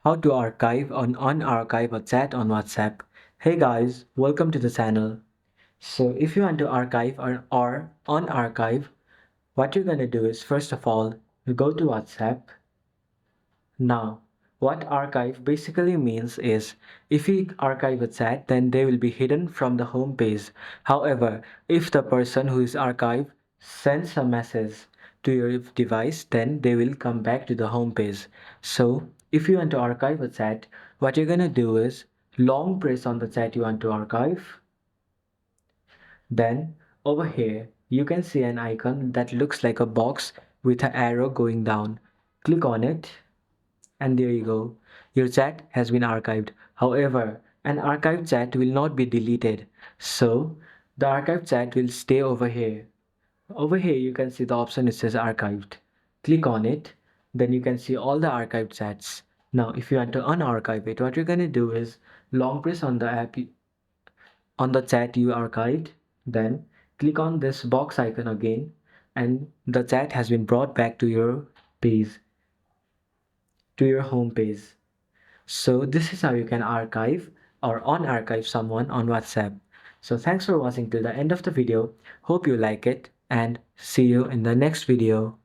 How to archive or unarchive a chat on WhatsApp. Hey guys, welcome to the channel. So if you want to archive or unarchive, what you're gonna do is first of all, you go to WhatsApp. Now, what archive basically means is if you archive a chat, then they will be hidden from the home page. However, if the person who is archived sends a message to your device, then they will come back to the home page. So, if you want to archive a chat, what you're gonna do is long press on the chat you want to archive. Then, over here, you can see an icon that looks like a box with an arrow going down. Click on it. And there you go. Your chat has been archived. However, an archived chat will not be deleted. So, the archived chat will stay over here. Over here, you can see the option it says archived. Click on it. Then you can see all the archived chats. Now, if you want to unarchive it, what you're going to do is long press on the app on the chat you archived. Then click on this box icon again, and the chat has been brought back to your page, to your home page. So this is how you can archive or unarchive someone on WhatsApp. So thanks for watching till the end of the video. Hope you like it and see you in the next video.